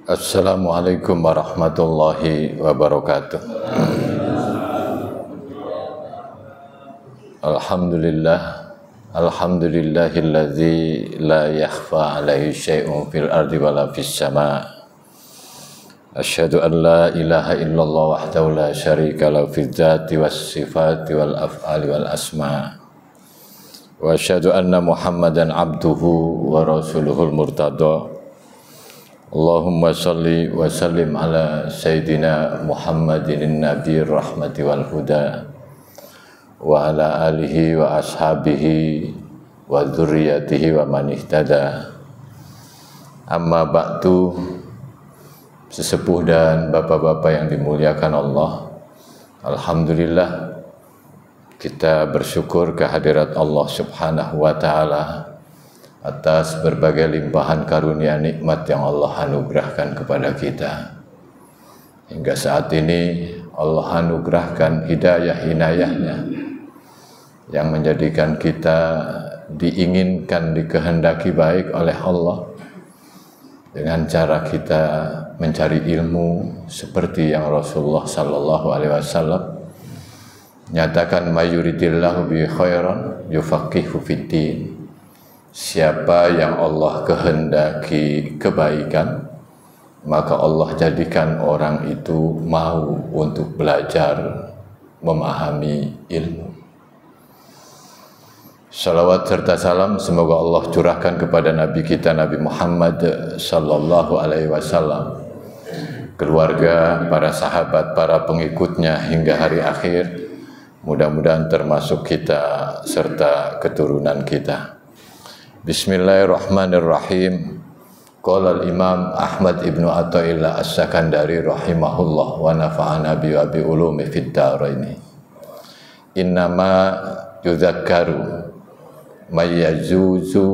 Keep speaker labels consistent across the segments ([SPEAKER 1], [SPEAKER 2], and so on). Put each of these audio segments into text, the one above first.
[SPEAKER 1] Assalamualaikum warahmatullahi wabarakatuh. Alhamdulillahilladzi la yakhfa alaihi syai'un fil ardi wala fis sama'. Asyhadu an la ilaha illallah wahdahu la syarika lahu fil dzati was sifati wal af'ali wal asma'. Wa asyhadu anna Muhammadan abduhu wa rasuluhul murtada. Allahumma salli wa sallim ala Sayyidina Muhammadin nabiyir rahmati wal huda wa ala alihi wa ashabihi wa dzurriyyatihi wa man ihtada. Amma ba'du, sesepuh dan bapak-bapak yang dimuliakan Allah, alhamdulillah kita bersyukur kehadirat Allah Subhanahu wa taala atas berbagai limpahan karunia nikmat yang Allah anugerahkan kepada kita. Hingga saat ini Allah anugerahkan hidayah-inayahnya yang menjadikan kita diinginkan, dikehendaki baik oleh Allah dengan cara kita mencari ilmu seperti yang Rasulullah sallallahu alaihi wasallam nyatakan, mayuridillahu bi khairan yufaqihu fiddin. Siapa yang Allah kehendaki kebaikan, maka Allah jadikan orang itu mau untuk belajar, memahami ilmu. Salawat serta salam semoga Allah curahkan kepada Nabi kita Nabi Muhammad sallallahu alaihi wasallam, keluarga, para sahabat, para pengikutnya hingga hari akhir. Mudah-mudahan termasuk kita serta keturunan kita. Bismillahirrahmanirrahim. Qala al-Imam Ahmad ibnu Athaillah As-Sakandari rahimahullah wa nafa'ana bi ulumi fid dharain. Innama yudzakkaru may yajuzu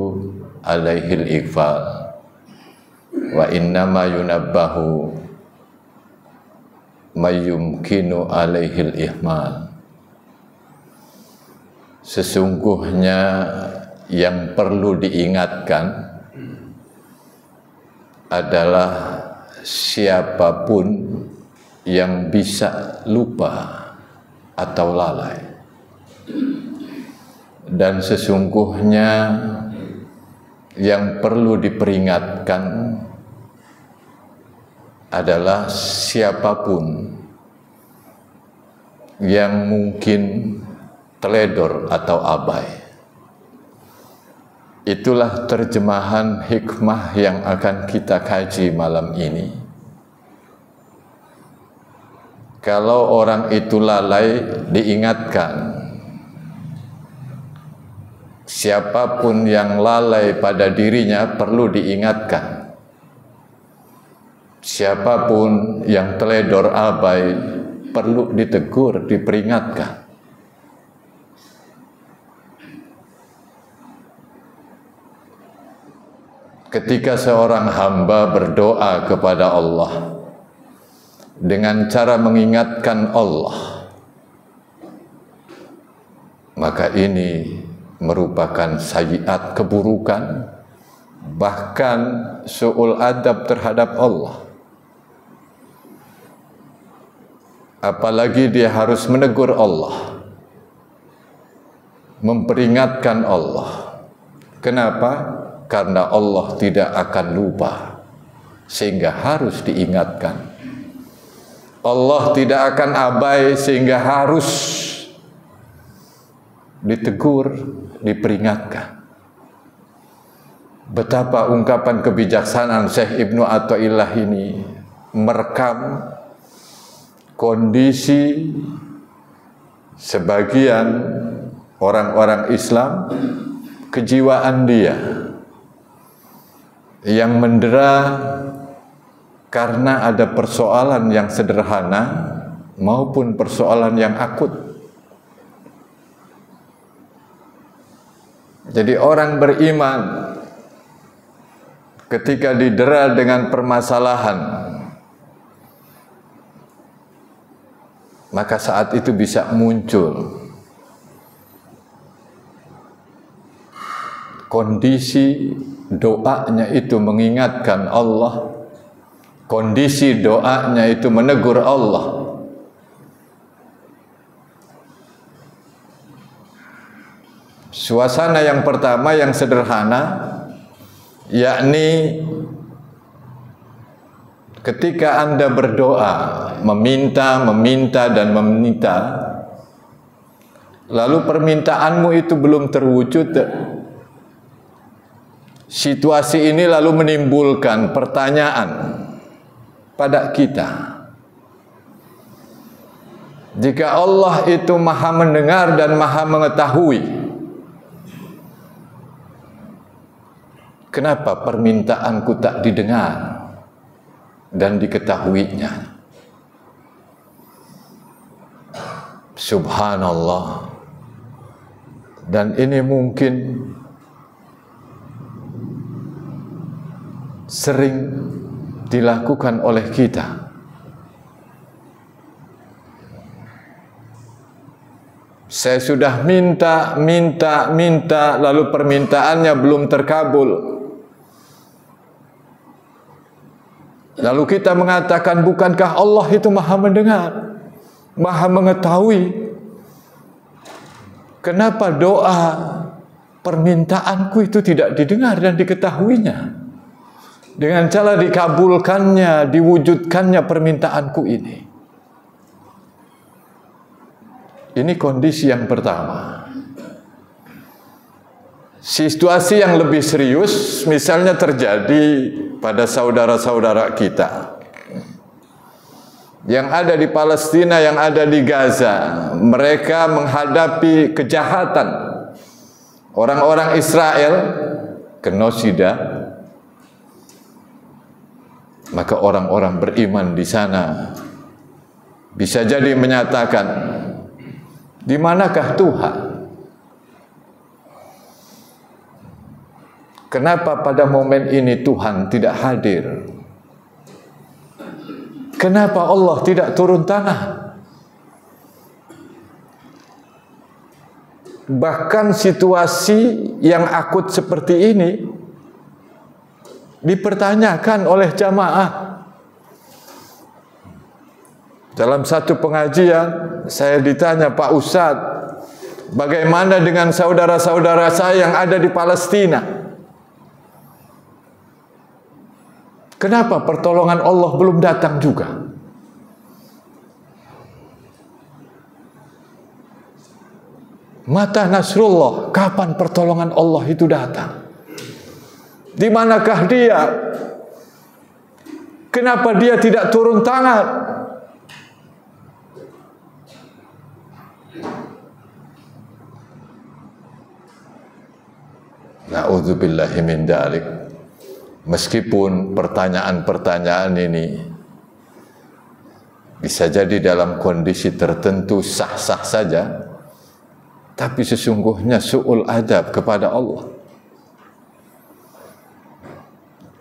[SPEAKER 1] alaihi al-ighfal wa innama yunabbahu may yumkinu alaihi al-ihmal. Sesungguhnya yang perlu diingatkan adalah siapapun yang bisa lupa atau lalai, dan sesungguhnya yang perlu diperingatkan adalah siapapun yang mungkin teledor atau abai. Itulah terjemahan hikmah yang akan kita kaji malam ini. Kalau orang itu lalai, diingatkan. Siapapun yang lalai pada dirinya perlu diingatkan. Siapapun yang teledor abai perlu ditegur, diperingatkan. Ketika seorang hamba berdoa kepada Allah dengan cara mengingatkan Allah, maka ini merupakan sayyiat, keburukan, bahkan su'ul adab terhadap Allah. Apalagi dia harus menegur Allah, memperingatkan Allah. Kenapa? Karena Allah tidak akan lupa, sehingga harus diingatkan. Allah tidak akan abai, sehingga harus ditegur, diperingatkan. Betapa ungkapan kebijaksanaan Syekh Ibnu Athaillah ini merekam kondisi sebagian orang-orang Islam, kejiwaan dia yang mendera karena ada persoalan yang sederhana maupun persoalan yang akut. Jadi orang beriman ketika didera dengan permasalahan, maka saat itu bisa muncul kondisi doanya itu mengingatkan Allah kondisi doanya itu menegur Allah. Suasana yang pertama yang sederhana, yakni ketika Anda berdoa, meminta, dan meminta, lalu permintaanmu itu belum terwujud, situasi ini lalu menimbulkan pertanyaan pada kita. Jika Allah itu Maha mendengar dan Maha mengetahui, kenapa permintaanku tak didengar dan diketahuinya? Subhanallah. Dan ini mungkin sering dilakukan oleh kita. Saya sudah minta, lalu permintaannya belum terkabul. Lalu kita mengatakan, bukankah Allah itu Maha mendengar, Maha mengetahui? Kenapa doa permintaanku itu tidak didengar dan diketahuinya? Dengan cara dikabulkannya, diwujudkannya permintaanku ini. Ini kondisi yang pertama. Situasi yang lebih serius misalnya terjadi pada saudara-saudara kita yang ada di Palestina, yang ada di Gaza. Mereka menghadapi kejahatan orang-orang Israel, genosida. Maka orang-orang beriman di sana bisa jadi menyatakan, di manakah Tuhan? Kenapa pada momen ini Tuhan tidak hadir? Kenapa Allah tidak turun tangan? Bahkan situasi yang akut seperti ini dipertanyakan oleh jamaah. Dalam satu pengajian saya ditanya, Pak Ustadz, bagaimana dengan saudara-saudara saya yang ada di Palestina? Kenapa pertolongan Allah belum datang juga? Mata Nasrullah, kapan pertolongan Allah itu datang? Di manakah dia? Kenapa dia tidak turun tangan? Na'udzubillahi min dzalik. Meskipun pertanyaan-pertanyaan ini bisa jadi dalam kondisi tertentu sah-sah saja, tapi sesungguhnya su'ul adab kepada Allah.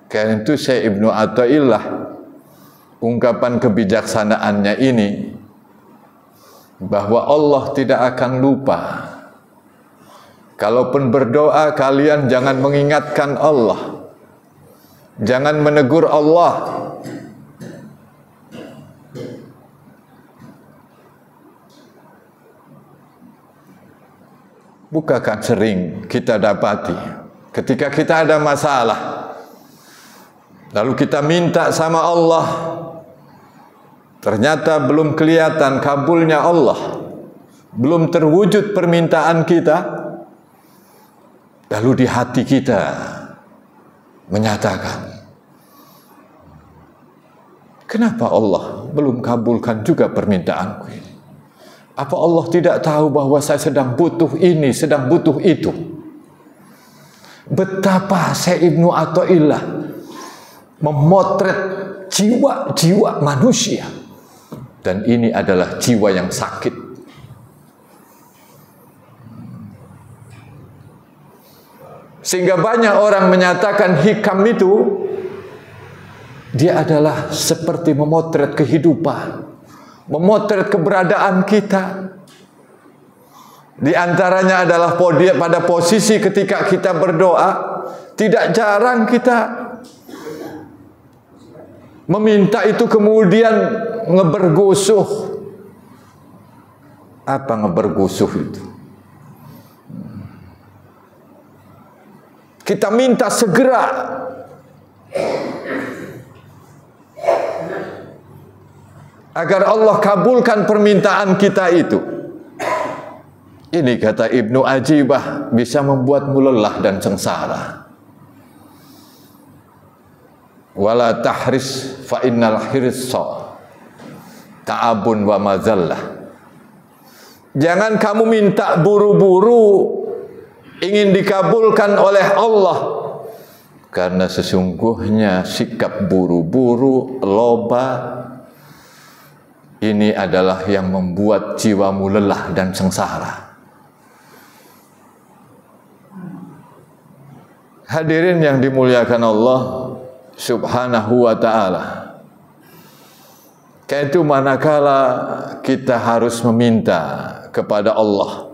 [SPEAKER 1] Karena itu Syekh Ibnu Athaillah, ungkapan kebijaksanaannya ini, bahwa Allah tidak akan lupa. Kalaupun berdoa, kalian jangan mengingatkan Allah, jangan menegur Allah. Bukankah sering kita dapati ketika kita ada masalah, lalu kita minta sama Allah, ternyata belum kelihatan kabulnya Allah, belum terwujud permintaan kita, lalu di hati kita menyatakan, kenapa Allah belum kabulkan juga permintaanku ini? Apa Allah tidak tahu bahwa saya sedang butuh ini, sedang butuh itu? Betapa Syekh Ibnu Athaillah memotret jiwa-jiwa manusia, dan ini adalah jiwa yang sakit. Sehingga banyak orang menyatakan hikam itu, dia adalah seperti memotret kehidupan, memotret keberadaan kita. Di antaranya adalah pada posisi ketika kita berdoa, tidak jarang kita Meminta itu kemudian ngebergusuh. Apa ngebergusuh itu? Kita minta segera. Agar Allah kabulkan permintaan kita itu. Ini kata Ibnu Ajibah bisa membuatmu lelah dan sengsara. Wala tahris fa innal hirsa ta'abun wa mazallah. Jangan kamu minta buru-buru ingin dikabulkan oleh Allah, karena sesungguhnya sikap buru-buru, loba ini adalah yang membuat jiwamu lelah dan sengsara. Hadirin yang dimuliakan Allah Subhanahu wa ta'ala, karena itu manakala kita harus meminta kepada Allah,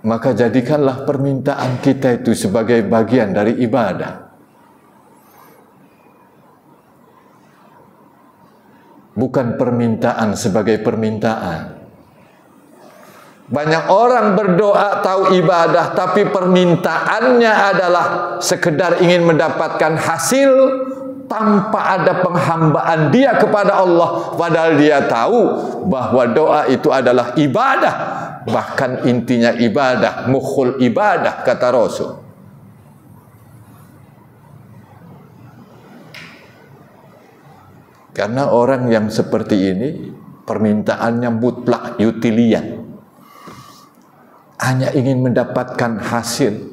[SPEAKER 1] maka jadikanlah permintaan kita itu sebagai bagian dari ibadah. Bukan permintaan sebagai permintaan. Banyak orang berdoa tahu ibadah, tapi permintaannya adalah sekedar ingin mendapatkan hasil tanpa ada penghambaan dia kepada Allah. Padahal dia tahu bahwa doa itu adalah ibadah. Bahkan intinya ibadah, mukhul ibadah, kata Rasul. Karena orang yang seperti ini permintaannya mutlak utilian, hanya ingin mendapatkan hasil.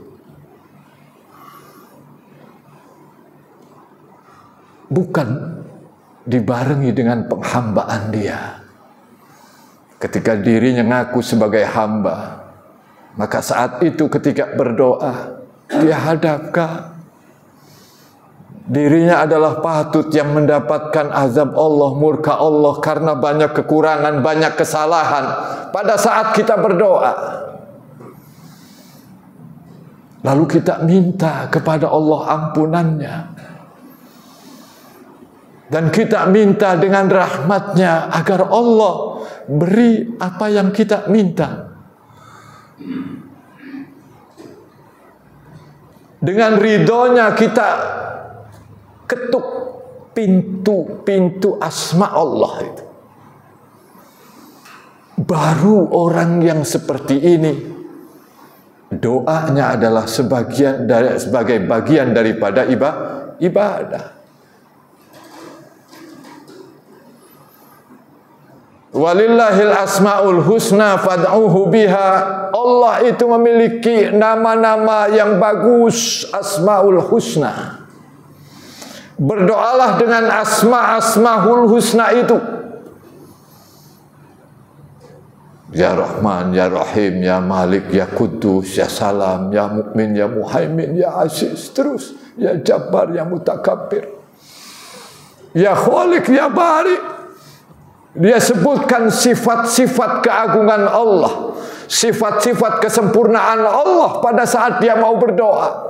[SPEAKER 1] Bukan dibarengi dengan penghambaan dia. Ketika dirinya ngaku sebagai hamba, maka saat itu ketika berdoa, dia hadapkan dirinya adalah patut yang mendapatkan azab Allah, murka Allah karena banyak kekurangan, banyak kesalahan pada saat kita berdoa. Lalu kita minta kepada Allah ampunannya, dan kita minta dengan rahmatnya agar Allah beri apa yang kita minta. Dengan ridhonya kita ketuk pintu-pintu asma Allah itu. Baru orang yang seperti ini doanya adalah sebagai bagian daripada ibadah. Walillahil asmaul husna fad'uhu biha. Allah itu memiliki nama-nama yang bagus, asmaul husna. Berdoalah dengan asmaul husna itu. Ya Rahman, Ya Rahim, Ya Malik, Ya Kudus, Ya Salam, Ya Mukmin, Ya Muhaimin, Ya Aziz, terus Ya Jabbar, Ya Mutakabbir, Ya Khaliq, Ya Bari. Dia sebutkan sifat-sifat keagungan Allah, sifat-sifat kesempurnaan Allah pada saat dia mau berdoa.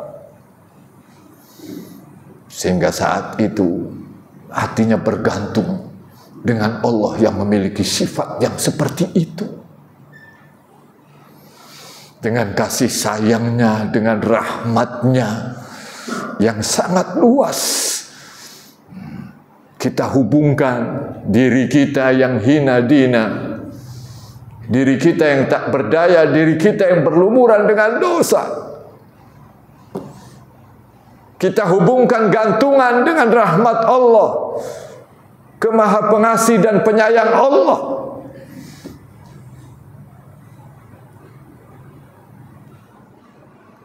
[SPEAKER 1] Sehingga saat itu hatinya bergantung dengan Allah yang memiliki sifat yang seperti itu. Dengan kasih sayangnya, dengan rahmatnya yang sangat luas, kita hubungkan diri kita yang hina dina, diri kita yang tak berdaya, diri kita yang berlumuran dengan dosa. Kita hubungkan gantungan dengan rahmat Allah, Kemaha Pengasih dan Penyayang Allah.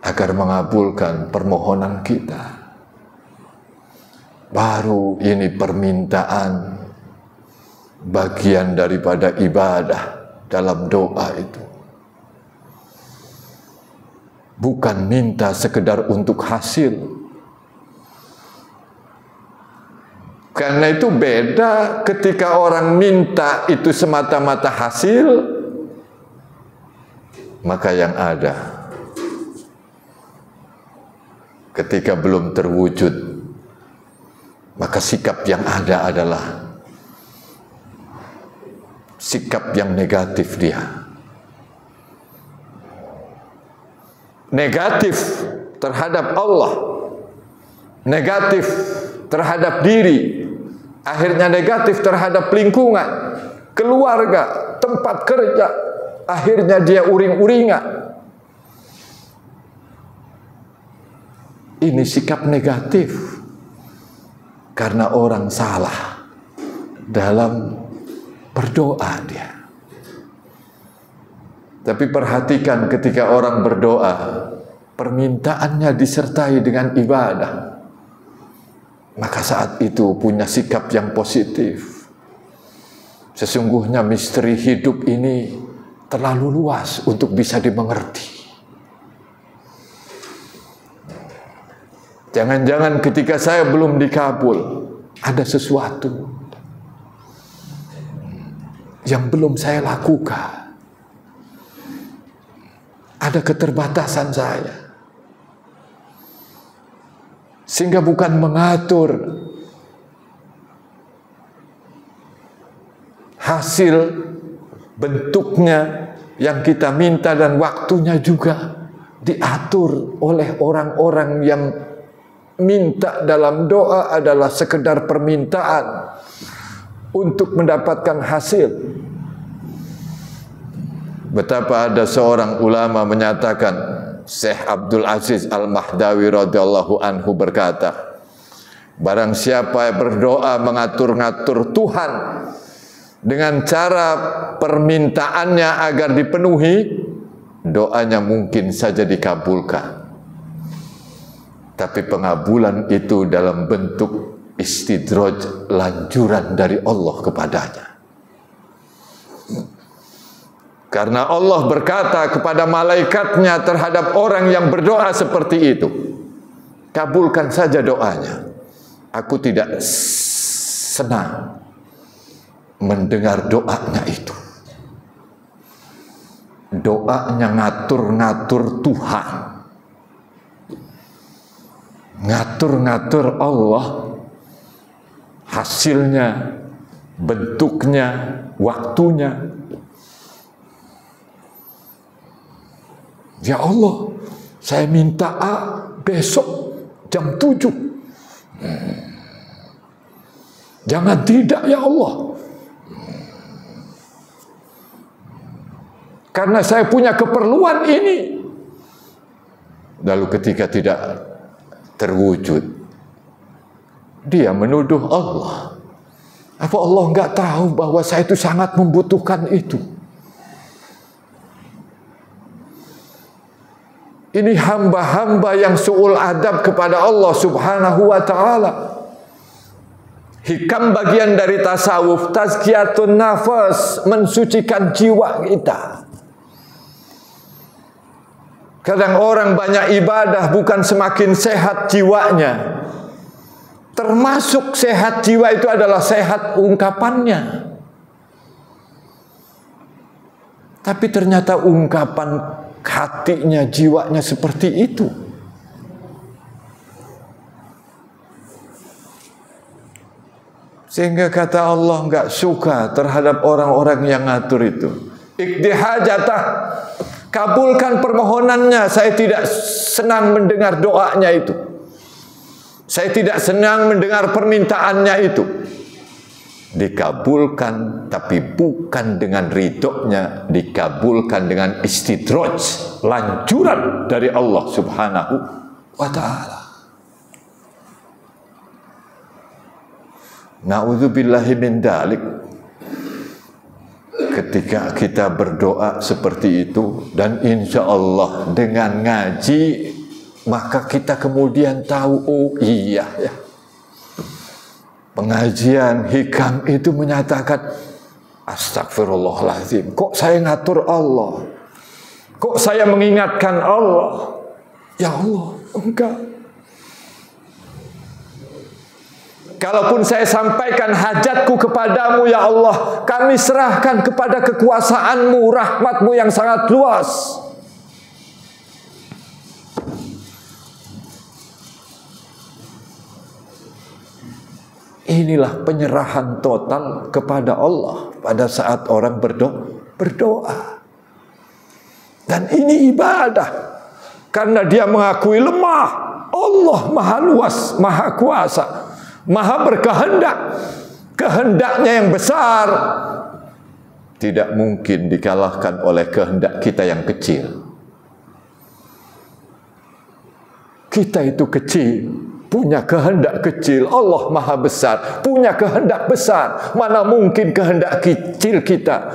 [SPEAKER 1] Agar mengabulkan permohonan kita. Baru ini permintaan bagian daripada ibadah dalam doa itu. Bukan minta sekedar untuk hasil. Karena itu beda ketika orang minta itu semata-mata hasil, maka yang ada ketika belum terwujud, maka maka sikap yang ada adalah sikap yang negatif dia. Negatif terhadap Allah, negatif terhadap diri, akhirnya negatif terhadap lingkungan, keluarga, tempat kerja, akhirnya dia uring-uringan. Ini sikap negatif karena orang salah dalam berdoa dia. Tapi perhatikan ketika orang berdoa, permintaannya disertai dengan ibadah, maka saat itu punya sikap yang positif. Sesungguhnya misteri hidup ini terlalu luas untuk bisa dimengerti. Jangan-jangan ketika saya belum dikabul, ada sesuatu yang belum saya lakukan. Ada keterbatasan saya. Sehingga bukan mengatur hasil bentuknya yang kita minta dan waktunya juga diatur oleh orang-orang yang minta dalam doa adalah sekedar permintaan untuk mendapatkan hasil. Betapa ada seorang ulama menyatakan, Syekh Abdul Aziz Al-Mahdawi radhiyallahu anhu berkata, barang siapa yang berdoa mengatur-ngatur Tuhan dengan cara permintaannya agar dipenuhi, doanya mungkin saja dikabulkan. Tapi pengabulan itu dalam bentuk istidraj, lanjuran dari Allah kepadanya. Karena Allah berkata kepada malaikatnya terhadap orang yang berdoa seperti itu, kabulkan saja doanya. Aku tidak senang mendengar doanya itu. Doanya ngatur-ngatur Tuhan, ngatur-ngatur Allah, hasilnya, bentuknya, waktunya. Ya Allah, saya minta A besok jam 7. Jangan tidak ya Allah. Karena saya punya keperluan ini. Lalu ketika tidak terwujud, dia menuduh Allah. Apa Allah enggak tahu bahwa saya itu sangat membutuhkan itu? Ini hamba-hamba yang su'ul adab kepada Allah subhanahu wa ta'ala. Hikam bagian dari tasawuf, tazkiyatun nafas, mensucikan jiwa kita. Kadang orang banyak ibadah bukan semakin sehat jiwanya. Termasuk sehat jiwa itu adalah sehat ungkapannya. Tapi ternyata ungkapan hatinya, jiwanya seperti itu. Sehingga kata Allah enggak suka terhadap orang-orang yang ngatur itu. Iqdi hajatah, kabulkan permohonannya. Saya tidak senang mendengar doanya itu. Saya tidak senang mendengar permintaannya itu. Dikabulkan, tapi bukan dengan ridhonya, dikabulkan dengan istidraj, lanjuran dari Allah subhanahu wa ta'ala. Na'udzubillahi min dalik. Ketika kita berdoa seperti itu, dan insya Allah dengan ngaji, maka kita kemudian tahu, oh iya ya, pengajian hikam itu menyatakan, astagfirullahaladzim, kok saya ngatur Allah? Kok saya mengingatkan Allah? Ya Allah, enggak. Kalaupun saya sampaikan hajatku kepadamu ya Allah, kami serahkan kepada kekuasaanmu, rahmatmu yang sangat luas. Inilah penyerahan total kepada Allah pada saat orang berdoa. Dan ini ibadah. Karena dia mengakui lemah. Allah maha luas, maha kuasa, maha berkehendak. Kehendaknya yang besar tidak mungkin dikalahkan oleh kehendak kita yang kecil. Kita itu kecil, punya kehendak kecil. Allah maha besar, punya kehendak besar. Mana mungkin kehendak kecil kita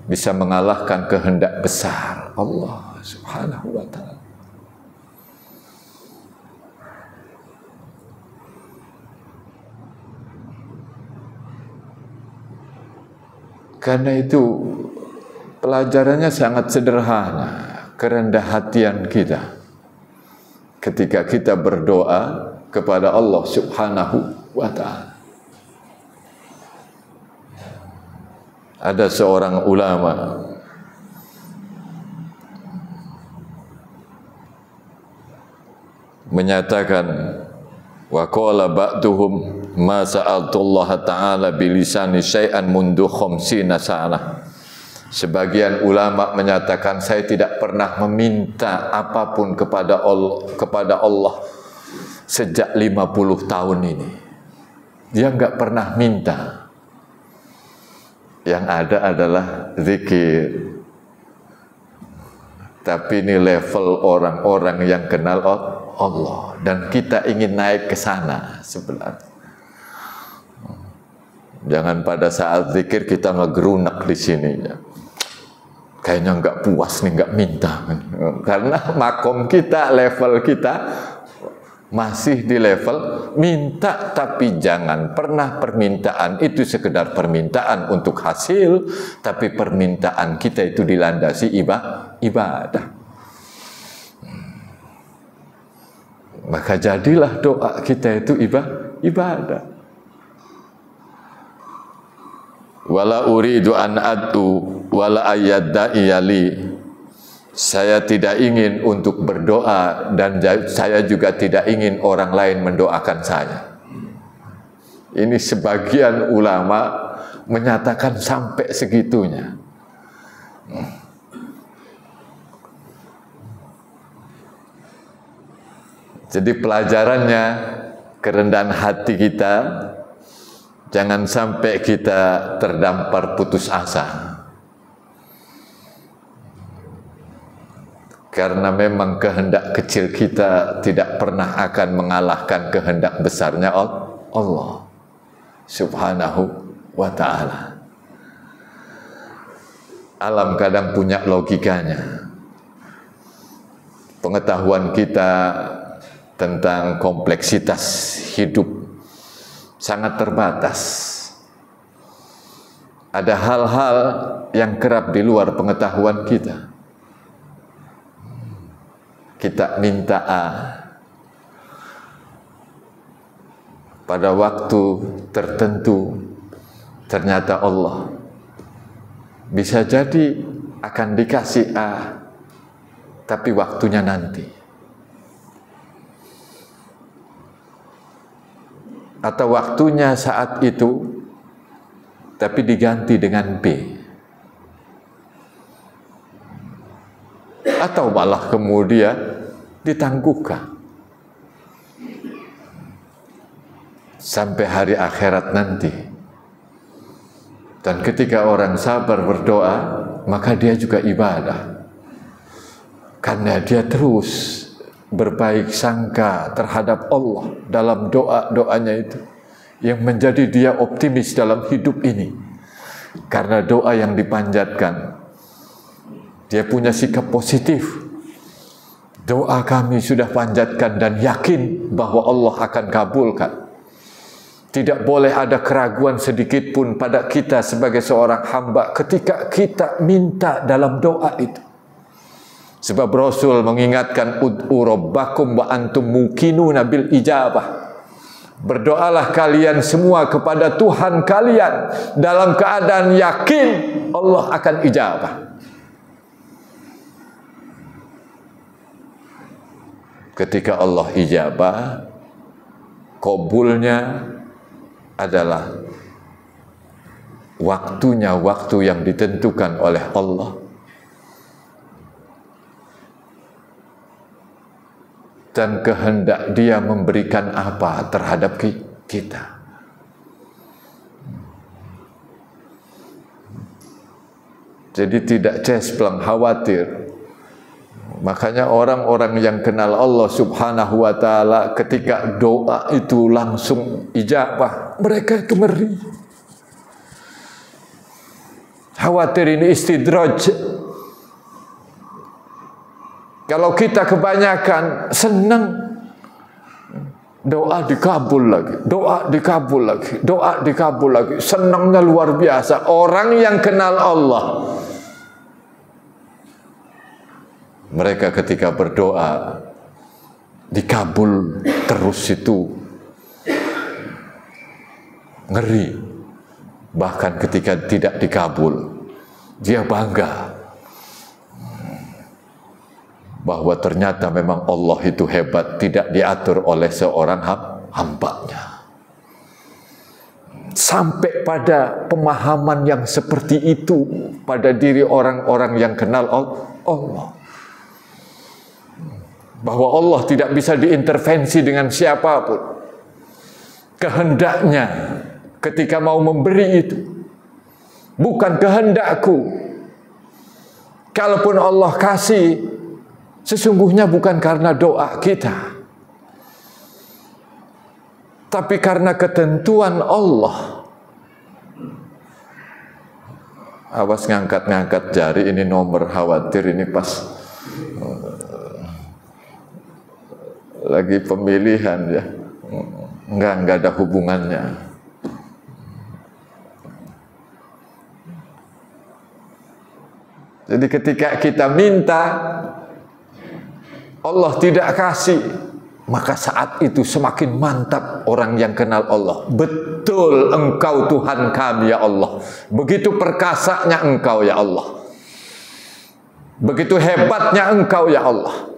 [SPEAKER 1] bisa mengalahkan kehendak besar Allah Subhanahu wa ta'ala. Karena itu pelajarannya sangat sederhana, kerendah hatian kita ketika kita berdoa kepada Allah Subhanahu wa ta'ala. Ada seorang ulama menyatakan, wa qala ba'duhum ma sa'altullah ta'ala bilisani syai'an mundu khamsina sa'alah. Sebagian ulama menyatakan, saya tidak pernah meminta apapun kepada Allah sejak 50 tahun ini. Dia enggak pernah minta. Yang ada adalah zikir. Tapi ini level orang-orang yang kenal Allah. Dan kita ingin naik ke sana sebenarnya. Jangan pada saat zikir kita ngegerunak di sini. Kayaknya nggak puas nih, nggak minta. Karena makom kita, level kita masih di level minta, tapi jangan pernah permintaan itu sekedar permintaan untuk hasil, tapi permintaan kita itu dilandasi ibadah. Maka jadilah doa kita itu ibadah. Wala uridu an ad'u wala ayyadda'i yali. Saya tidak ingin untuk berdoa dan saya juga tidak ingin orang lain mendoakan saya. Ini sebagian ulama menyatakan sampai segitunya. Jadi pelajarannya, kerendahan hati kita, jangan sampai kita terdampar putus asa. Karena memang kehendak kecil kita tidak pernah akan mengalahkan kehendak besarnya Allah Subhanahu wa ta'ala. Alam kadang punya logikanya. Pengetahuan kita tentang kompleksitas hidup sangat terbatas. Ada hal-hal yang kerap di luar pengetahuan kita. Kita minta A, pada waktu tertentu ternyata Allah bisa jadi akan dikasih A, tapi waktunya nanti. Atau waktunya saat itu, tapi diganti dengan B. Atau malah kemudian ditangguhkan sampai hari akhirat nanti. Dan ketika orang sabar berdoa, maka dia juga ibadah. Karena dia terus berbaik sangka terhadap Allah dalam doa-doanya itu, yang menjadi dia optimis dalam hidup ini. Karena doa yang dipanjatkan, dia punya sikap positif. Doa kami sudah panjatkan dan yakin bahwa Allah akan kabulkan. Tidak boleh ada keraguan sedikit pun pada kita sebagai seorang hamba ketika kita minta dalam doa itu. Sebab Rasul mengingatkan, ud'u rabbakum wa antum muqinuna bil ijabah. Berdoalah kalian semua kepada Tuhan kalian dalam keadaan yakin Allah akan ijabah. Ketika Allah ijabah, kabulnya adalah waktunya waktu yang ditentukan oleh Allah. Dan kehendak Dia memberikan apa terhadap kita. Jadi tidak cespleng, khawatir. Makanya orang-orang yang kenal Allah Subhanahu wa Ta'ala, ketika doa itu langsung ijabah, mereka itu ngeri. Khawatir ini istidraj. Kalau kita kebanyakan senang, doa dikabul lagi, doa dikabul lagi, doa dikabul lagi. Senangnya luar biasa. Orang yang kenal Allah, mereka ketika berdoa dikabul terus itu ngeri. Bahkan ketika tidak dikabul, dia bangga bahwa ternyata memang Allah itu hebat, tidak diatur oleh seorang hambanya. Sampai pada pemahaman yang seperti itu pada diri orang-orang yang kenal Allah. Bahwa Allah tidak bisa diintervensi dengan siapapun. Kehendaknya ketika mau memberi itu bukan kehendakku. Kalaupun Allah kasih, sesungguhnya bukan karena doa kita, tapi karena ketentuan Allah. Awas ngangkat-ngangkat jari, ini nomor, khawatir ini pas lagi pemilihan ya. Enggak ada hubungannya. Jadi ketika kita minta Allah tidak kasih, maka saat itu semakin mantap orang yang kenal Allah. Betul, Engkau Tuhan kami ya Allah. Begitu perkasanya Engkau ya Allah. Begitu hebatnya Engkau ya Allah.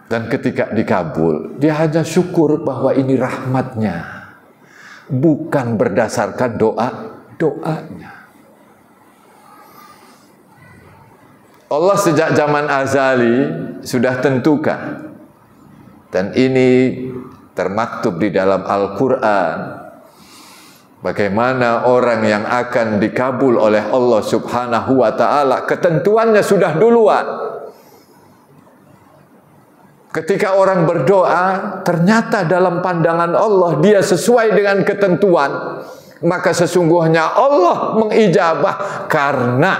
[SPEAKER 1] Dan ketika dikabul, dia hanya syukur bahwa ini rahmatnya, bukan berdasarkan doanya. Allah sejak zaman azali sudah tentukan, dan ini termaktub di dalam Al-Quran, bagaimana orang yang akan dikabul oleh Allah Subhanahu wa Ta'ala. Ketentuannya sudah duluan. Ketika orang berdoa, ternyata dalam pandangan Allah dia sesuai dengan ketentuan, maka sesungguhnya Allah mengijabah karena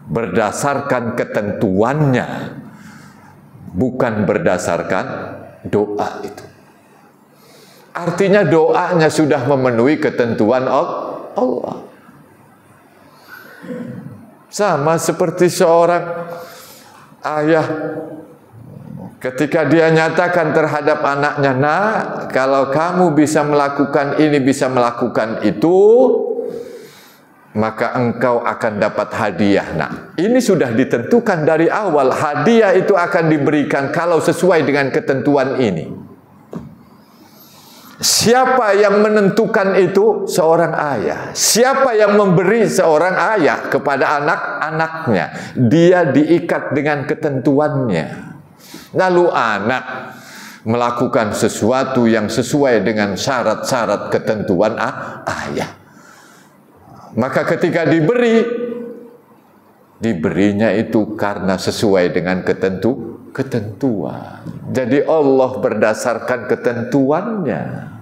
[SPEAKER 1] berdasarkan ketentuannya, bukan berdasarkan doa itu. Artinya doanya sudah memenuhi ketentuan Allah. Sama seperti seorang ayah ketika dia nyatakan terhadap anaknya, "Nak, kalau kamu bisa melakukan ini, bisa melakukan itu, maka engkau akan dapat hadiah." Nah, ini sudah ditentukan dari awal. Hadiah itu akan diberikan kalau sesuai dengan ketentuan ini. Siapa yang menentukan itu? Seorang ayah. Siapa yang memberi? Seorang ayah kepada anak-anaknya. Dia diikat dengan ketentuannya. Lalu anak melakukan sesuatu yang sesuai dengan syarat-syarat ketentuan ayah. Maka ketika diberinya itu karena sesuai dengan ketentuan. Jadi Allah berdasarkan ketentuannya.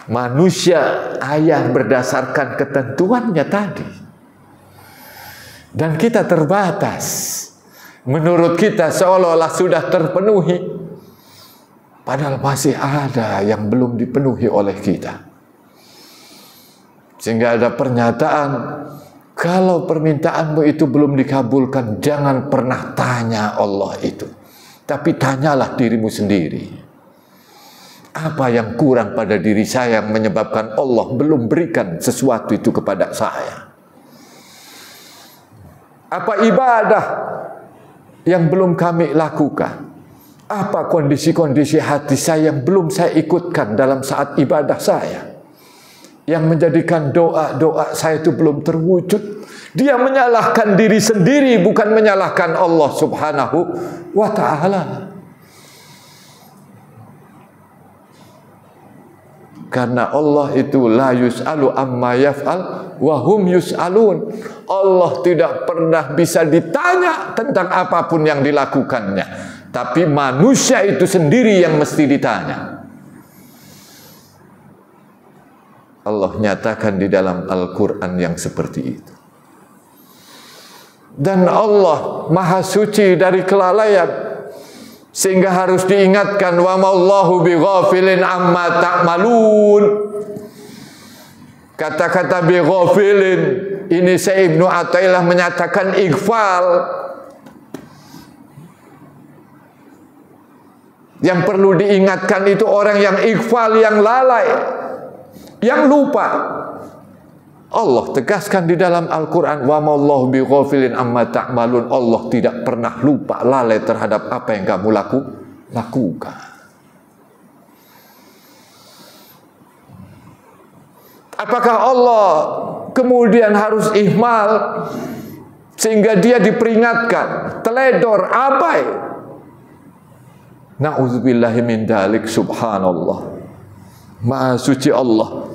[SPEAKER 1] Manusia, ayah berdasarkan ketentuannya tadi. Dan kita terbatas. Menurut kita seolah-olah sudah terpenuhi. Padahal masih ada yang belum dipenuhi oleh kita. Sehingga ada pernyataan, kalau permintaanmu itu belum dikabulkan, jangan pernah tanya Allah itu. Tapi tanyalah dirimu sendiri. Apa yang kurang pada diri saya yang menyebabkan Allah belum berikan sesuatu itu kepada saya? Apa ibadah yang belum kami lakukan?
[SPEAKER 2] Apa kondisi-kondisi hati saya yang belum saya ikutkan dalam saat ibadah saya, yang menjadikan doa-doa saya itu belum terwujud? Dia menyalahkan diri sendiri, bukan menyalahkan Allah Subhanahu wa ta'ala. Karena Allah itu la yus'alu amma yaf'al wa hum yus'alun. Allah tidak pernah bisa ditanya tentang apapun yang dilakukannya, tapi manusia itu sendiri yang mesti ditanya. Allah nyatakan di dalam Al-Quran yang seperti itu. Dan Allah maha suci dari kelalaian, sehingga harus diingatkan, wa ma'allahu bighafilin amma ta'malun. Kata-kata bighafilin ini Syekh Ibnu Athaillah menyatakan ighfal. Yang perlu diingatkan itu orang yang ighfal, yang lalai, yang lupa. Allah tegaskan di dalam Al-Quran, wa ma'allahu bighafilin amma ta'malun. Allah tidak pernah lupa, lalai terhadap apa yang kamu lakukan. Apakah Allah kemudian harus ihmal sehingga dia diperingatkan, teledor, abai? Na'udzubillahi min dalik, subhanallah. Maha suci Allah.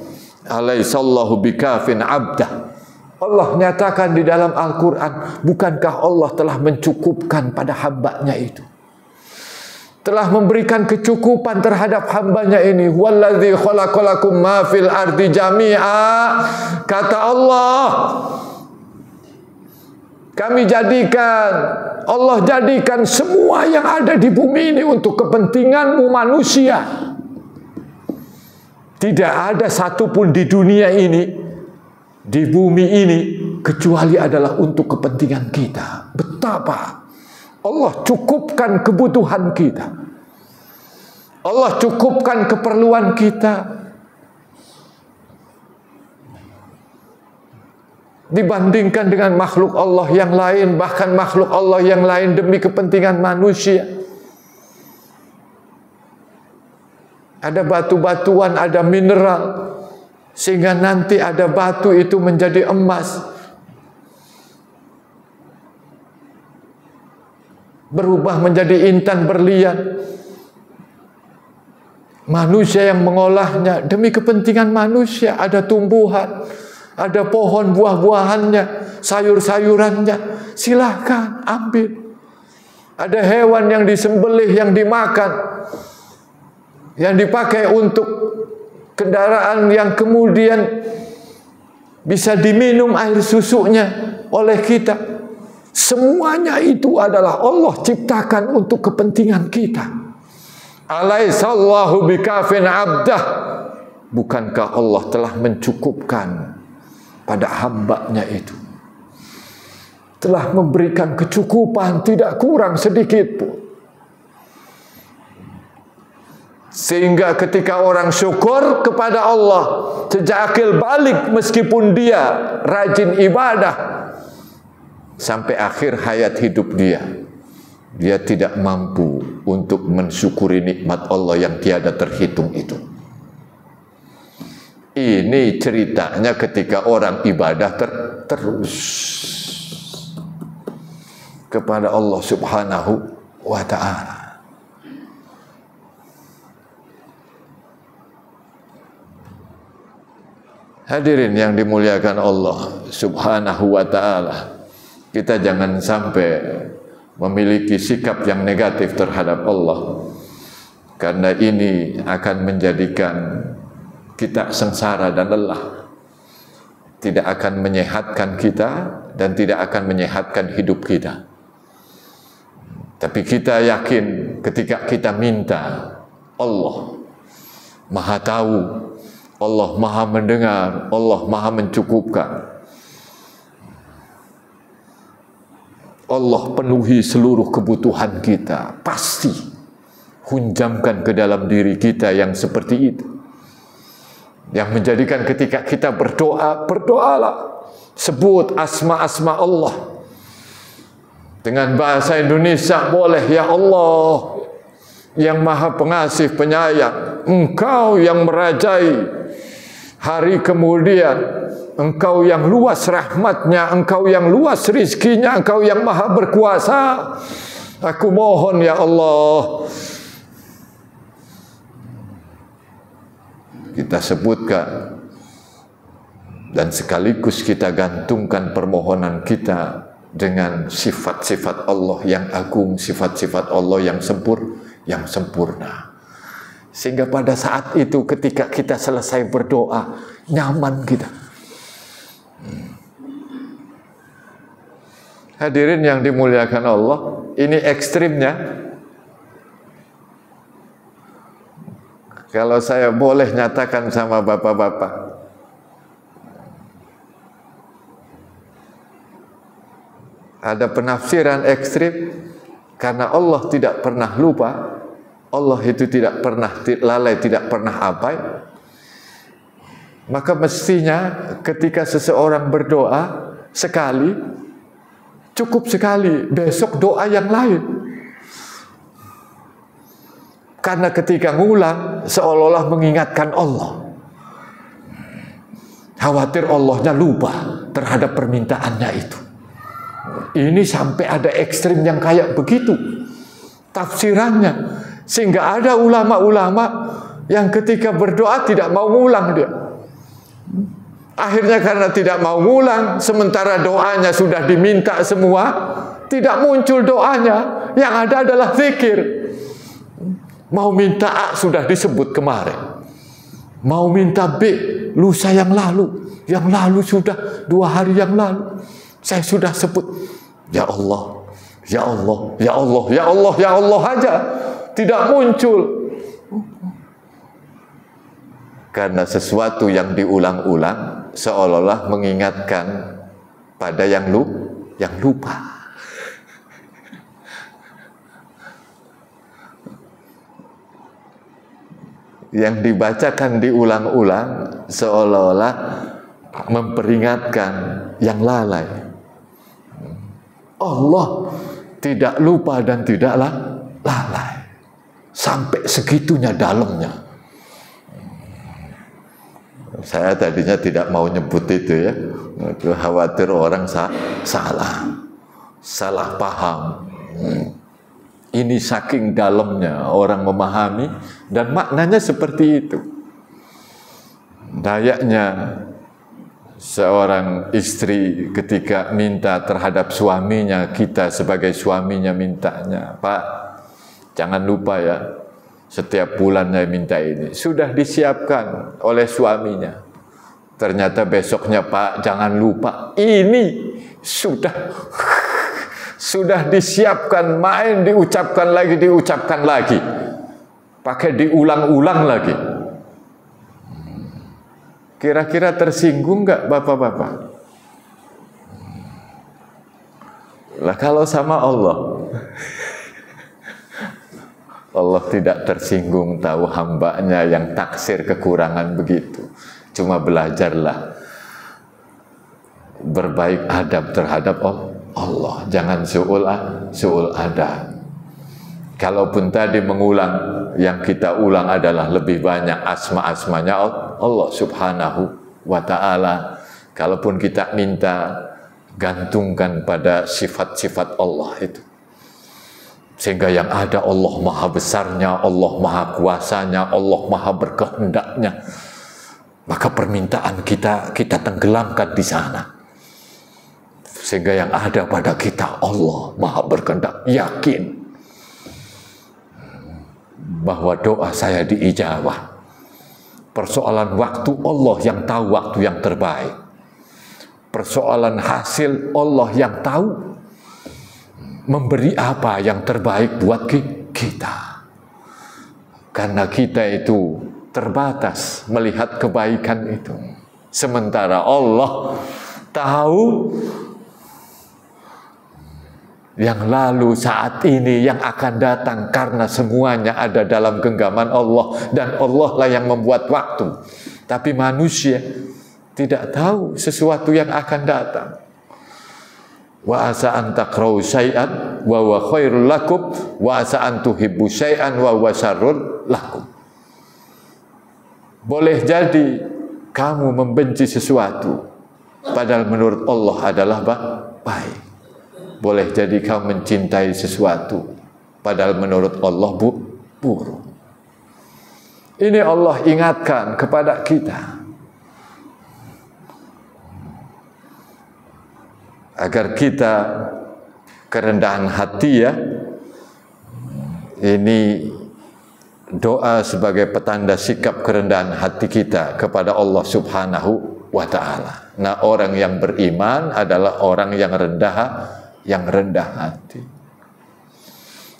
[SPEAKER 2] Alaihissallahu bikafin abdah. Allah nyatakan di dalam Al-Quran, bukankah Allah telah mencukupkan pada hambanya itu, telah memberikan kecukupan terhadap hambanya ini. Walladzi khalaqalakum ma fil ardi jami'a. Kata Allah, Allah jadikan semua yang ada di bumi ini untuk kepentinganmu manusia. Tidak ada satupun di dunia ini, di bumi ini, kecuali adalah untuk kepentingan kita. Betapa Allah cukupkan kebutuhan kita, Allah cukupkan keperluan kita. Dibandingkan dengan makhluk Allah yang lain, bahkan makhluk Allah yang lain demi kepentingan manusia. Ada batu-batuan, ada mineral, sehingga nanti ada batu itu menjadi emas, berubah menjadi intan berlian. Manusia yang mengolahnya demi kepentingan manusia. Ada tumbuhan, ada pohon buah-buahannya, sayur-sayurannya, silahkan ambil. Ada hewan yang disembelih, yang dimakan, yang dipakai untuk kendaraan, yang kemudian bisa diminum air susunya oleh kita. Semuanya itu adalah Allah ciptakan untuk kepentingan kita. Alaihissallahu bikafin abdah. Bukankah Allah telah mencukupkan pada hambanya itu, telah memberikan kecukupan, tidak kurang sedikit pun. Sehingga ketika orang syukur kepada Allah sejak akil balik, meskipun dia rajin ibadah sampai akhir hayat hidup dia tidak mampu untuk mensyukuri nikmat Allah yang tiada terhitung itu. Ini ceritanya ketika orang ibadah terus kepada Allah Subhanahu wa ta'ala. Hadirin yang dimuliakan Allah Subhanahu wa ta'ala, kita jangan sampai memiliki sikap yang negatif terhadap Allah, karena ini akan menjadikan kita sengsara dan lelah, tidak akan menyehatkan kita dan tidak akan menyehatkan hidup kita. Tapi kita yakin ketika kita minta, Allah Maha tahu, Allah Maha mendengar, Allah Maha mencukupkan. Allah penuhi seluruh kebutuhan kita, pasti hunjamkan ke dalam diri kita yang seperti itu, yang menjadikan ketika kita berdoa, berdoalah, sebut asma-asma Allah. Dengan bahasa Indonesia boleh, ya Allah, yang maha pengasih penyayang, Engkau yang merajai hari kemudian, Engkau yang luas rahmatnya, Engkau yang luas rizkinya, Engkau yang maha berkuasa. Aku mohon ya Allah, kita sebutkan dan sekaligus kita gantungkan permohonan kita dengan sifat-sifat Allah yang agung, sifat-sifat Allah yang sempurna. Sehingga pada saat itu ketika kita selesai berdoa, nyaman kita. Hadirin yang dimuliakan Allah, ini ekstrimnya. Kalau saya boleh nyatakan sama bapak-bapak, ada penafsiran ekstrim karena Allah tidak pernah lupa, Allah itu tidak pernah lalai, tidak pernah abai. Maka mestinya ketika seseorang berdoa sekali, cukup sekali, besok doa yang lain. Karena ketika ngulang seolah-olah mengingatkan Allah. Khawatir Allahnya lupa terhadap permintaannya itu. Ini sampai ada ekstrim yang kayak begitu tafsirannya, sehingga ada ulama-ulama yang ketika berdoa tidak mau ngulang dia. Akhirnya karena tidak mau ngulang, sementara doanya sudah diminta semua, tidak muncul doanya. Yang ada adalah zikir. Mau minta A sudah disebut kemarin, mau minta B lusa yang lalu sudah 2 hari yang lalu saya sudah sebut. Ya Allah, ya Allah, ya Allah, ya Allah, ya Allah aja tidak muncul. Karena sesuatu yang diulang-ulang seolah-olah mengingatkan pada yang lupa. Yang dibacakan diulang-ulang seolah-olah memperingatkan yang lalai. Allah tidak lupa dan tidak lalai. Sampai segitunya dalamnya. Saya tadinya tidak mau nyebut itu ya, khawatir orang salah paham. Ini saking dalamnya orang memahami dan maknanya seperti itu. Dayaknya seorang istri ketika minta terhadap suaminya, kita sebagai suaminya mintanya, Pak, jangan lupa ya, setiap bulannya minta ini. Sudah disiapkan oleh suaminya. Ternyata besoknya, Pak, jangan lupa. Ini sudah disiapkan, main diucapkan lagi. Pakai diulang-ulang lagi. Kira-kira tersinggung nggak bapak-bapak? Lah kalau sama Allah, Allah tidak tersinggung tahu hambanya yang taksir kekurangan begitu. Cuma belajarlah berbaik adab terhadap Allah, jangan su'ul adab. Kalaupun tadi mengulang, yang kita ulang adalah lebih banyak asma-asmanya Allah subhanahu wa ta'ala. Kalaupun kita minta, gantungkan pada sifat-sifat Allah itu. Sehingga yang ada Allah maha besarnya, Allah maha kuasanya, Allah maha berkehendaknya. Maka permintaan kita tenggelamkan di sana. Sehingga yang ada pada kita Allah maha berkehendak, yakin bahwa doa saya diijabah. Persoalan waktu Allah yang tahu waktu yang terbaik. Persoalan hasil Allah yang tahu memberi apa yang terbaik buat kita. Karena kita itu terbatas melihat kebaikan itu. Sementara Allah tahu yang lalu, saat ini, yang akan datang, karena semuanya ada dalam genggaman Allah dan Allah lah yang membuat waktu. Tapi manusia tidak tahu sesuatu yang akan datang. Wa asa an takrahu syai'an wa huwa khairul lakum wa asa an tuhibbu syai'an wa huwa syarrul lakum. Boleh jadi kamu membenci sesuatu padahal menurut Allah adalah baik. Boleh jadi kamu mencintai sesuatu padahal menurut Allah buruk. Ini Allah ingatkan kepada kita agar kita kerendahan hati ya. Ini doa sebagai petanda sikap kerendahan hati kita kepada Allah Subhanahu wa ta'ala. Nah, orang yang beriman adalah orang yang rendah hati.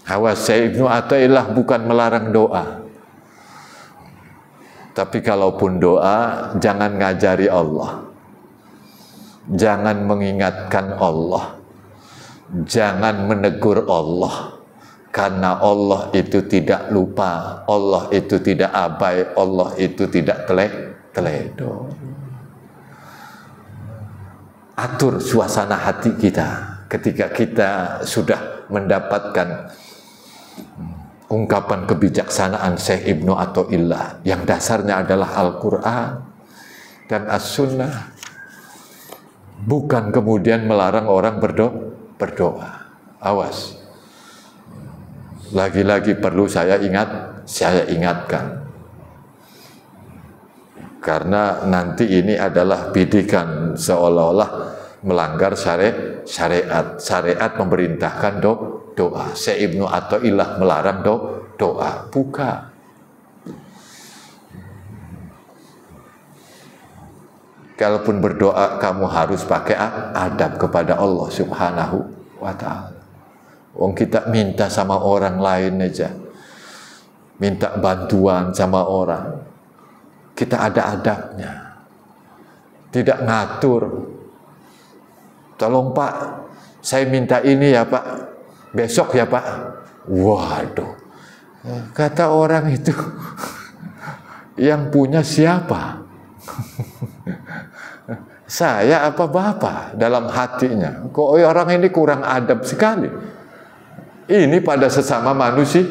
[SPEAKER 2] Syekh Ibnu Athaillah bukan melarang doa. Tapi kalaupun doa, jangan ngajari Allah. Jangan mengingatkan Allah. Jangan menegur Allah. Karena Allah itu tidak lupa, Allah itu tidak abai, Allah itu tidak teledor. Atur suasana hati kita ketika kita sudah mendapatkan ungkapan kebijaksanaan Syekh Ibnu Athaillah yang dasarnya adalah Al-Quran dan As-Sunnah. Bukan kemudian melarang orang berdoa. Awas. Lagi-lagi perlu saya ingatkan. Karena nanti ini adalah bidikan seolah-olah melanggar syariat. Syariat memerintahkan doa. Syekh Ibnu Athaillah melarang doa. Bukan. Kalaupun berdoa kamu harus pakai adab kepada Allah Subhanahu wa ta'ala. Wong kita minta sama orang lain aja, minta bantuan sama orang, kita ada adabnya, tidak ngatur. Tolong Pak, saya minta ini ya Pak, besok ya Pak. Waduh, kata orang itu, yang punya siapa? Saya apa Bapak dalam hatinya? Kok orang ini kurang adab sekali. Ini pada sesama manusia.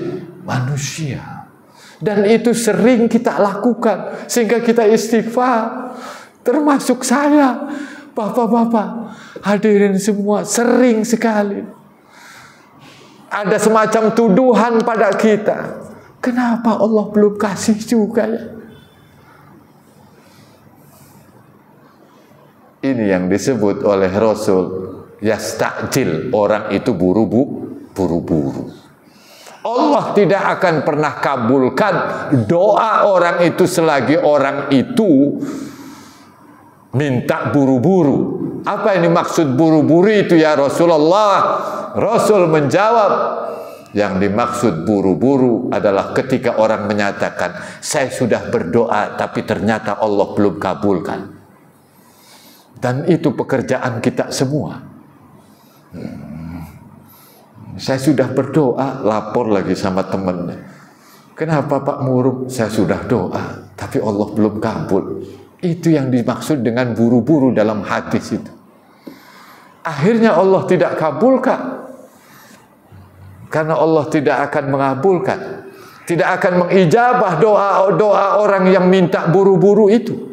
[SPEAKER 2] Dan itu sering kita lakukan sehingga kita istighfar. Termasuk saya. Bapak-bapak, hadirin semua, sering sekali ada semacam tuduhan pada kita. Kenapa Allah belum kasih juga ya? Ini yang disebut oleh Rasul yasta'jil, orang itu buru-buru. Allah tidak akan pernah kabulkan doa orang itu selagi orang itu minta buru-buru. Apa ini maksud buru-buru itu ya Rasulullah? Rasul menjawab, yang dimaksud buru-buru adalah ketika orang menyatakan saya sudah berdoa tapi ternyata Allah belum kabulkan. Dan itu pekerjaan kita semua. Saya sudah berdoa, lapor lagi sama temannya. Kenapa Pak Murung? Saya sudah doa, tapi Allah belum kabul. Itu yang dimaksud dengan buru-buru dalam hadis itu. Akhirnya Allah tidak kabulkan. Karena Allah tidak akan mengabulkan. Tidak akan mengijabah doa orang yang minta buru-buru itu.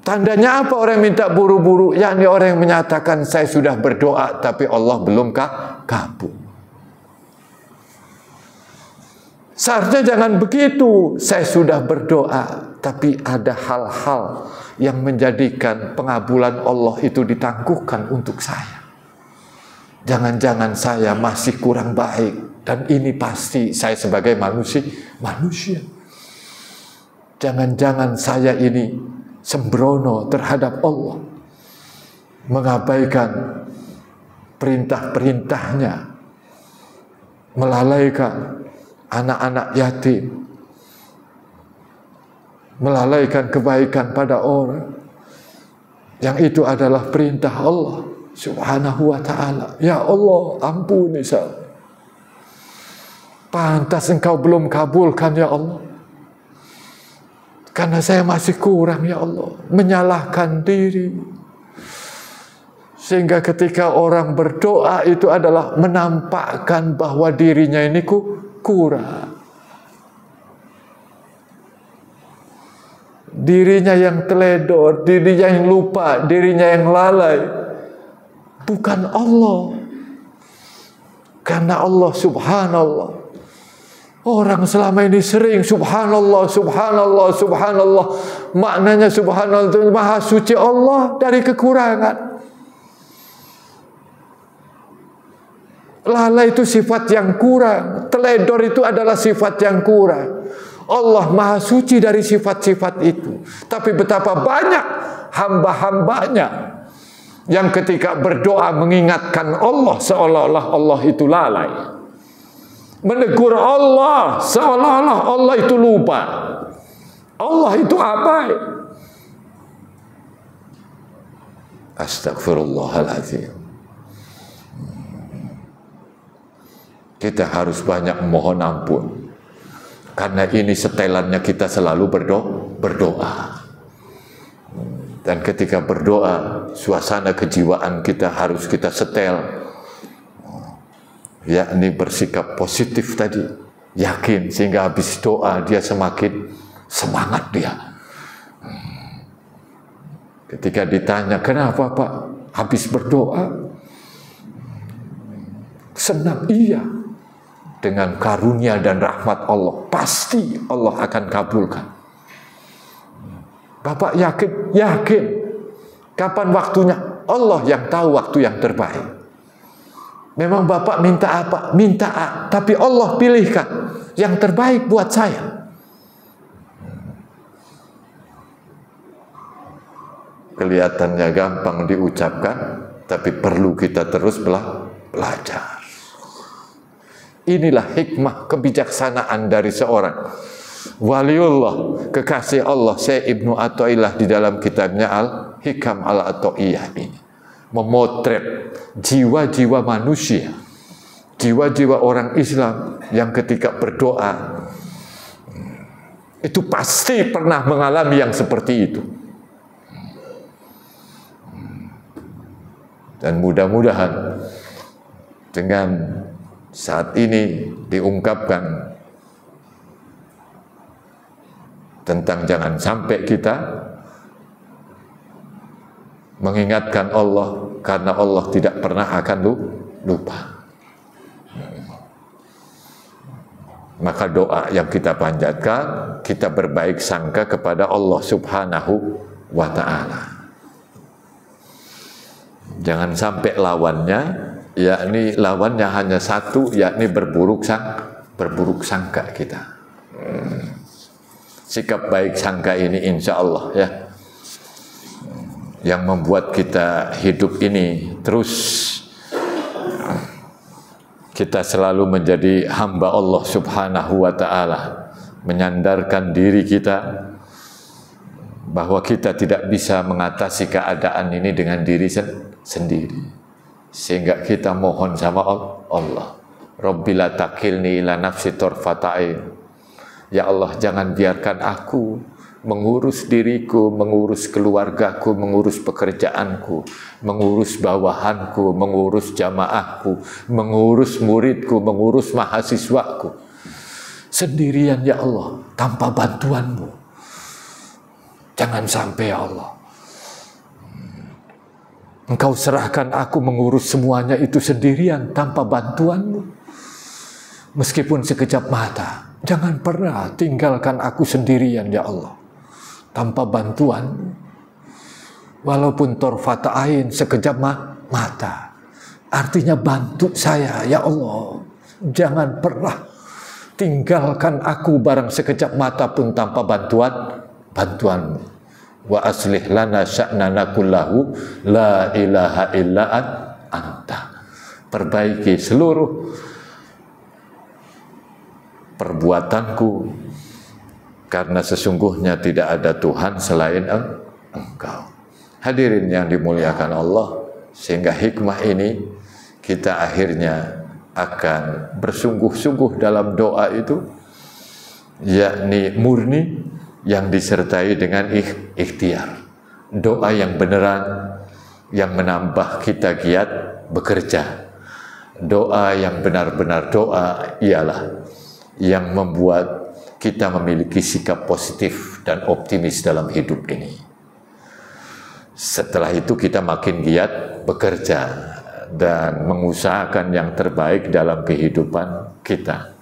[SPEAKER 2] Tandanya apa orang minta buru-buru? Yakni orang yang menyatakan saya sudah berdoa tapi Allah belum kabul. Seharusnya jangan begitu. Saya sudah berdoa tapi ada hal-hal yang menjadikan pengabulan Allah itu ditangguhkan untuk saya. Jangan-jangan saya masih kurang baik dan ini pasti saya sebagai manusia. Jangan-jangan saya ini sembrono terhadap Allah, mengabaikan perintah-perintahnya, melalaikan anak-anak yatim, melalaikan kebaikan pada orang, yang itu adalah perintah Allah Subhanahu wa ta'ala. Ya Allah, ampuni saya. Pantas Engkau belum kabulkan ya Allah. Karena saya masih kurang ya Allah, menyalahkan diri. Sehingga ketika orang berdoa itu adalah menampakkan bahwa dirinya ini kurang. Dirinya yang teledor, dirinya yang lupa, dirinya yang lalai. Bukan Allah. Karena Allah subhanallah. Orang selama ini sering subhanallah, subhanallah, subhanallah. Maknanya subhanallah itu maha suci Allah dari kekurangan. Lalai itu sifat yang kurang. Teledor itu adalah sifat yang kurang. Allah maha suci dari sifat-sifat itu. Tapi betapa banyak hamba-hambanya yang ketika berdoa mengingatkan Allah seolah-olah Allah itu lalai. Menegur Allah seolah-olah Allah itu lupa. Allah itu abai. Astagfirullahaladzim. Kita harus banyak mohon ampun. Karena ini setelannya kita selalu berdoa. Dan ketika berdoa, suasana kejiwaan kita harus kita setel. Yakni bersikap positif tadi, yakin, sehingga habis doa dia semakin semangat dia. Ketika ditanya, kenapa Pak habis berdoa? Senang, iya. Dengan karunia dan rahmat Allah, pasti Allah akan kabulkan. Bapak yakin? Yakin. Kapan waktunya? Allah yang tahu waktu yang terbaik. Memang Bapak minta apa? Minta A. Tapi Allah pilihkan yang terbaik buat saya. Kelihatannya gampang diucapkan, tapi perlu kita terus belajar. Inilah hikmah kebijaksanaan dari seorang waliullah, kekasih Allah, Syekh Ibnu Athaillah di dalam kitabnya Al-Hikam Al-Athaiyah ini. Memotret jiwa-jiwa manusia, jiwa-jiwa orang Islam yang ketika berdoa itu pasti pernah mengalami yang seperti itu. Dan mudah-mudahan dengan saat ini diungkapkan tentang jangan sampai kita mengingatkan Allah, karena Allah tidak pernah akan lupa. Maka doa yang kita panjatkan, kita berbaik sangka kepada Allah subhanahu wa ta'ala. Jangan sampai lawannya, yakni lawannya hanya satu, yakni berburuk sangka kita. Sikap baik sangka ini insya Allah ya, yang membuat kita hidup ini terus kita selalu menjadi hamba Allah subhanahu wa ta'ala, menyandarkan diri kita bahwa kita tidak bisa mengatasi keadaan ini dengan diri sendiri, sehingga kita mohon sama Allah, Rabbi la takilni ila nafsi tarfata'in. Ya Allah, jangan biarkan aku mengurus diriku, mengurus keluargaku, mengurus pekerjaanku, mengurus bawahanku, mengurus jamaahku, mengurus muridku, mengurus mahasiswaku sendirian ya Allah, tanpa bantuanmu. Jangan sampai ya Allah Engkau serahkan aku mengurus semuanya itu sendirian tanpa bantuanmu. Meskipun sekejap mata, jangan pernah tinggalkan aku sendirian ya Allah, tanpa bantuan. Walaupun torfata ain, sekejap mata, artinya bantu saya ya Allah. Jangan pernah tinggalkan aku barang sekejap mata pun tanpa bantuanmu. Wa aslih lana sya'nana kullahu la ilaha illa anta. Perbaiki seluruh perbuatanku, karena sesungguhnya tidak ada Tuhan selain Engkau. Hadirin yang dimuliakan Allah, sehingga hikmah ini kita akhirnya akan bersungguh-sungguh dalam doa itu, yakni murni yang disertai dengan ikhtiar. Doa yang beneran, yang menambah kita giat bekerja. Doa yang benar-benar doa ialah yang membuat kita memiliki sikap positif dan optimis dalam hidup ini. Setelah itu kita makin giat bekerja dan mengusahakan yang terbaik dalam kehidupan kita.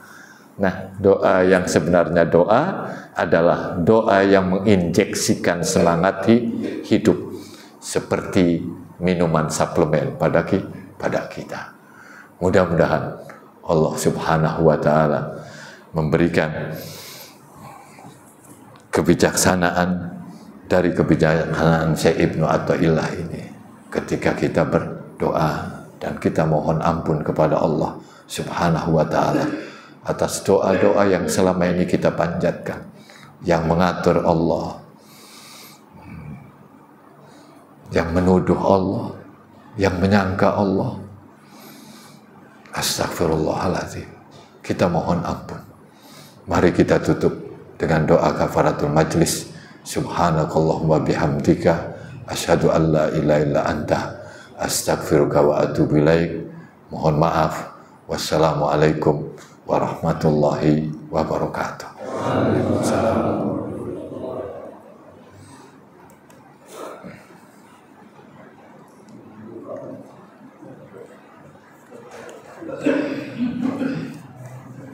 [SPEAKER 2] Nah, doa yang sebenarnya doa adalah doa yang menginjeksikan semangat di hidup, seperti minuman suplemen pada kita. Mudah-mudahan Allah Subhanahu wa Ta'ala memberikan kebijaksanaan dari kebijaksanaan Syekh Ibnu Athaillah ini ketika kita berdoa dan kita mohon ampun kepada Allah Subhanahu wa Ta'ala atas doa-doa yang selama ini kita panjatkan, yang mengatur Allah, yang menuduh Allah, yang menyangka Allah. Astagfirullahaladzim. Kita mohon ampun. Mari kita tutup dengan doa kafaratul majlis. Subhanakallahumma bihamdika asyhadu an la ilaha illa anta astaghfiruka wa atubu ilaik. Mohon maaf. Wassalamualaikum warahmatullahi wabarakatuh. Waalaikumsalam.